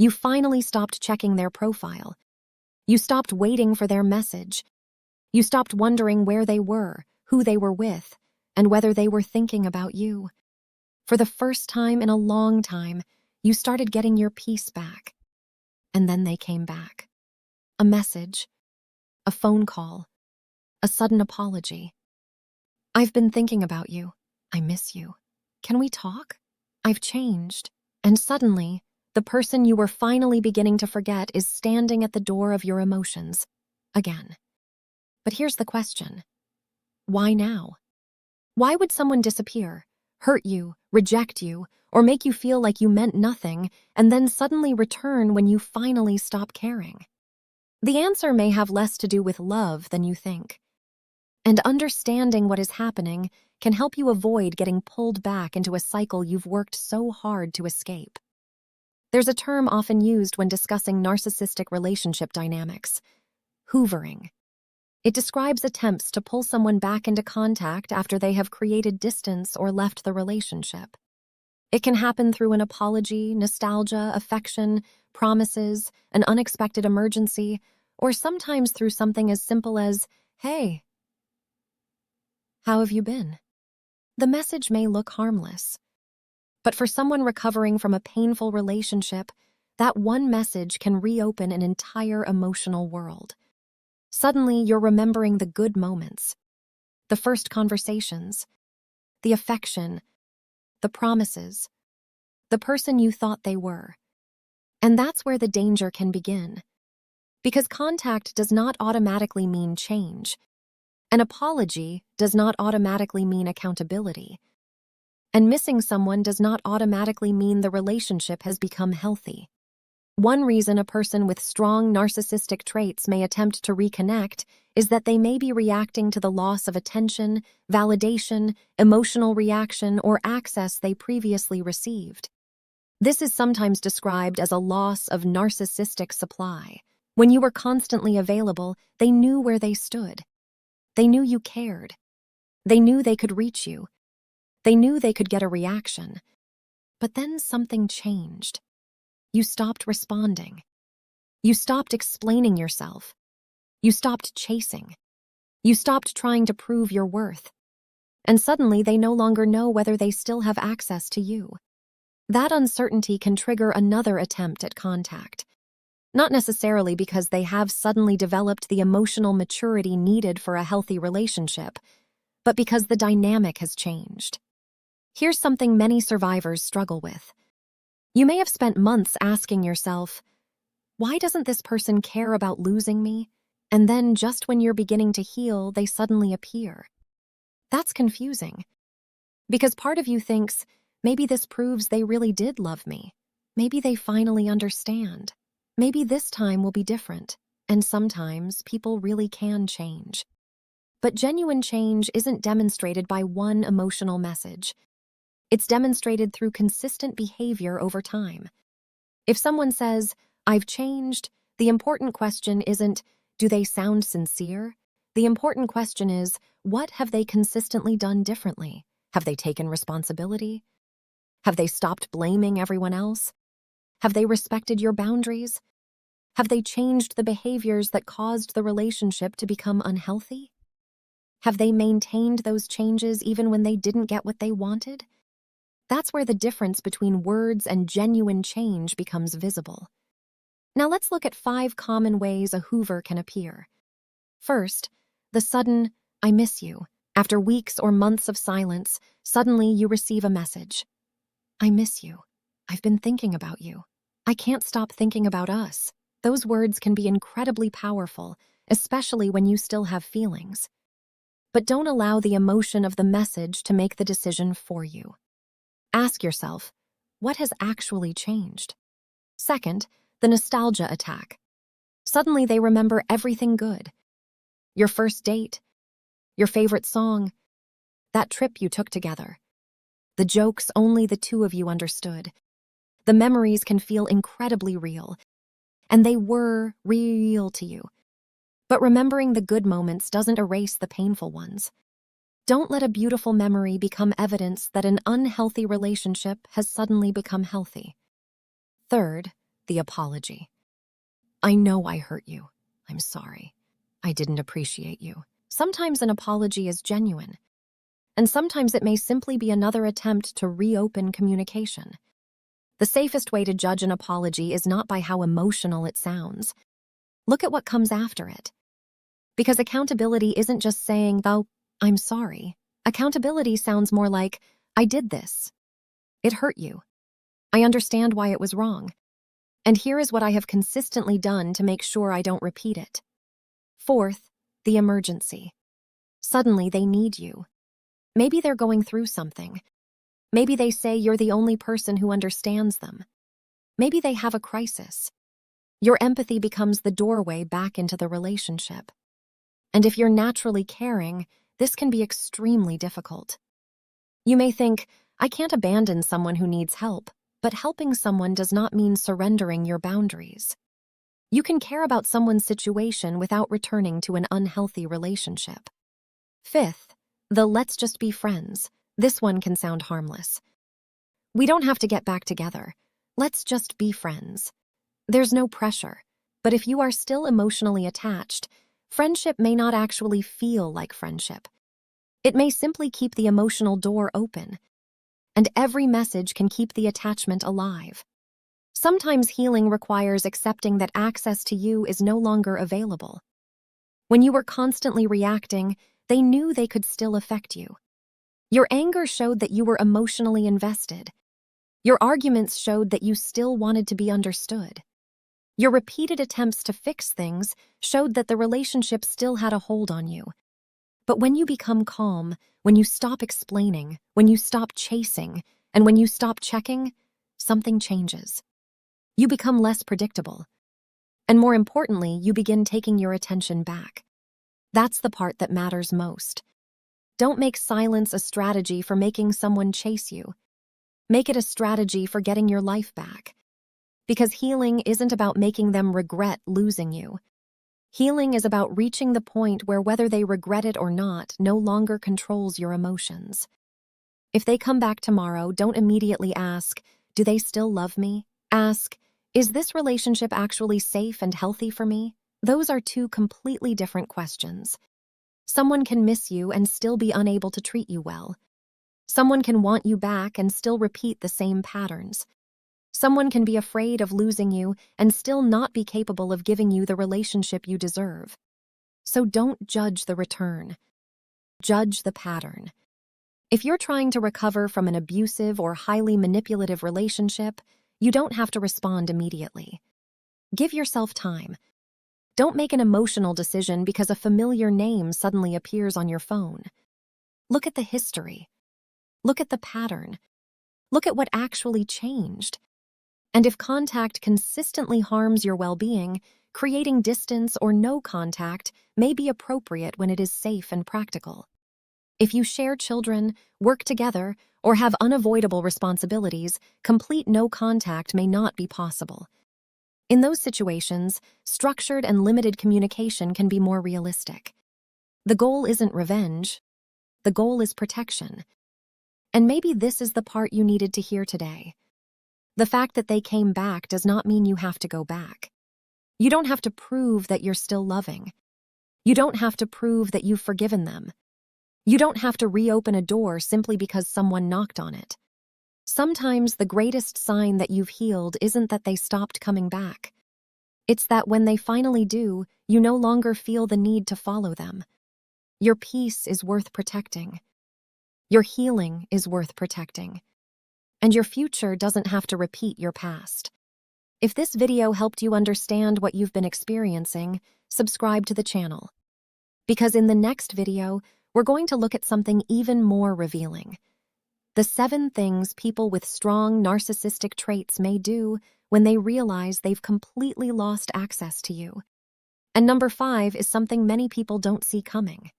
You finally stopped checking their profile. You stopped waiting for their message. You stopped wondering where they were, who they were with, and whether they were thinking about you. For the first time in a long time, you started getting your peace back. And then they came back. A message, a phone call, a sudden apology. "I've been thinking about you. I miss you. Can we talk? I've changed." And suddenly, the person you were finally beginning to forget is standing at the door of your emotions again. But here's the question. Why now? Why would someone disappear, hurt you, reject you, or make you feel like you meant nothing, and then suddenly return when you finally stop caring? The answer may have less to do with love than you think. And understanding what is happening can help you avoid getting pulled back into a cycle you've worked so hard to escape. There's a term often used when discussing narcissistic relationship dynamics: hoovering. It describes attempts to pull someone back into contact after they have created distance or left the relationship. It can happen through an apology, nostalgia, affection, promises, an unexpected emergency, or sometimes through something as simple as, "Hey, how have you been?" The message may look harmless, but for someone recovering from a painful relationship, that one message can reopen an entire emotional world. Suddenly, you're remembering the good moments, the first conversations, the affection, the promises, the person you thought they were. And that's where the danger can begin. Because contact does not automatically mean change. An apology does not automatically mean accountability. And missing someone does not automatically mean the relationship has become healthy. One reason a person with strong narcissistic traits may attempt to reconnect is that they may be reacting to the loss of attention, validation, emotional reaction, or access they previously received. This is sometimes described as a loss of narcissistic supply. When you were constantly available, they knew where they stood. They knew you cared. They knew they could reach you. They knew they could get a reaction. But then something changed. You stopped responding. You stopped explaining yourself. You stopped chasing. You stopped trying to prove your worth. And suddenly they no longer know whether they still have access to you. That uncertainty can trigger another attempt at contact. Not necessarily because they have suddenly developed the emotional maturity needed for a healthy relationship, but because the dynamic has changed. Here's something many survivors struggle with. You may have spent months asking yourself, "Why doesn't this person care about losing me?" And then just when you're beginning to heal, they suddenly appear. That's confusing. Because part of you thinks, maybe this proves they really did love me. Maybe they finally understand. Maybe this time will be different. And sometimes people really can change. But genuine change isn't demonstrated by one emotional message. It's demonstrated through consistent behavior over time. If someone says, "I've changed," the important question isn't, do they sound sincere? The important question is, what have they consistently done differently? Have they taken responsibility? Have they stopped blaming everyone else? Have they respected your boundaries? Have they changed the behaviors that caused the relationship to become unhealthy? Have they maintained those changes even when they didn't get what they wanted? That's where the difference between words and genuine change becomes visible. Now let's look at 5 common ways a hoover can appear. First, the sudden, "I miss you." After weeks or months of silence, suddenly you receive a message. "I miss you. I've been thinking about you. I can't stop thinking about us." Those words can be incredibly powerful, especially when you still have feelings. But don't allow the emotion of the message to make the decision for you. Ask yourself, what has actually changed? Second, the nostalgia attack. Suddenly they remember everything good. Your first date, your favorite song, that trip you took together. The jokes only the two of you understood. The memories can feel incredibly real, and they were real to you. But remembering the good moments doesn't erase the painful ones. Don't let a beautiful memory become evidence that an unhealthy relationship has suddenly become healthy. Third, The apology. I know I hurt you. I'm sorry. I didn't appreciate you. Sometimes an apology is genuine, and sometimes it may simply be another attempt to reopen communication. The safest way to judge an apology is not by how emotional it sounds. Look at what comes after it. Because accountability isn't just saying, "Oh, I'm sorry." Accountability sounds more like, "I did this. It hurt you. I understand why it was wrong. And here is what I have consistently done to make sure I don't repeat it." Fourth, the emergency. Suddenly they need you. Maybe they're going through something. Maybe they say you're the only person who understands them. Maybe they have a crisis. Your empathy becomes the doorway back into the relationship. And if you're naturally caring, this can be extremely difficult. You may think, I can't abandon someone who needs help, but helping someone does not mean surrendering your boundaries. You can care about someone's situation without returning to an unhealthy relationship. Fifth, the let's just be friends. This one can sound harmless. We don't have to get back together. Let's just be friends. There's no pressure, but if you are still emotionally attached, friendship may not actually feel like friendship. It may simply keep the emotional door open, and every message can keep the attachment alive. Sometimes healing requires accepting that access to you is no longer available. When you were constantly reacting, they knew they could still affect you. Your anger showed that you were emotionally invested. Your arguments showed that you still wanted to be understood. Your repeated attempts to fix things showed that the relationship still had a hold on you. But when you become calm, when you stop explaining, when you stop chasing, and when you stop checking, something changes. You become less predictable. And more importantly, you begin taking your attention back. That's the part that matters most. Don't make silence a strategy for making someone chase you. Make it a strategy for getting your life back. Because healing isn't about making them regret losing you. Healing is about reaching the point where whether they regret it or not no longer controls your emotions. If they come back tomorrow, don't immediately ask, "Do they still love me?" Ask, "Is this relationship actually safe and healthy for me?" Those are two completely different questions. Someone can miss you and still be unable to treat you well. Someone can want you back and still repeat the same patterns. Someone can be afraid of losing you and still not be capable of giving you the relationship you deserve. So don't judge the return. Judge the pattern. If you're trying to recover from an abusive or highly manipulative relationship, you don't have to respond immediately. Give yourself time. Don't make an emotional decision because a familiar name suddenly appears on your phone. Look at the history. Look at the pattern. Look at what actually changed. And if contact consistently harms your well-being, creating distance or no contact may be appropriate when it is safe and practical. If you share children, work together, or have unavoidable responsibilities, complete no contact may not be possible. In those situations, structured and limited communication can be more realistic. The goal isn't revenge. The goal is protection. And maybe this is the part you needed to hear today. The fact that they came back does not mean you have to go back. You don't have to prove that you're still loving. You don't have to prove that you've forgiven them. You don't have to reopen a door simply because someone knocked on it. Sometimes the greatest sign that you've healed isn't that they stopped coming back. It's that when they finally do, you no longer feel the need to follow them. Your peace is worth protecting. Your healing is worth protecting. And your future doesn't have to repeat your past. If this video helped you understand what you've been experiencing, subscribe to the channel. Because in the next video, we're going to look at something even more revealing. The 7 things people with strong narcissistic traits may do when they realize they've completely lost access to you. And number 5 is something many people don't see coming.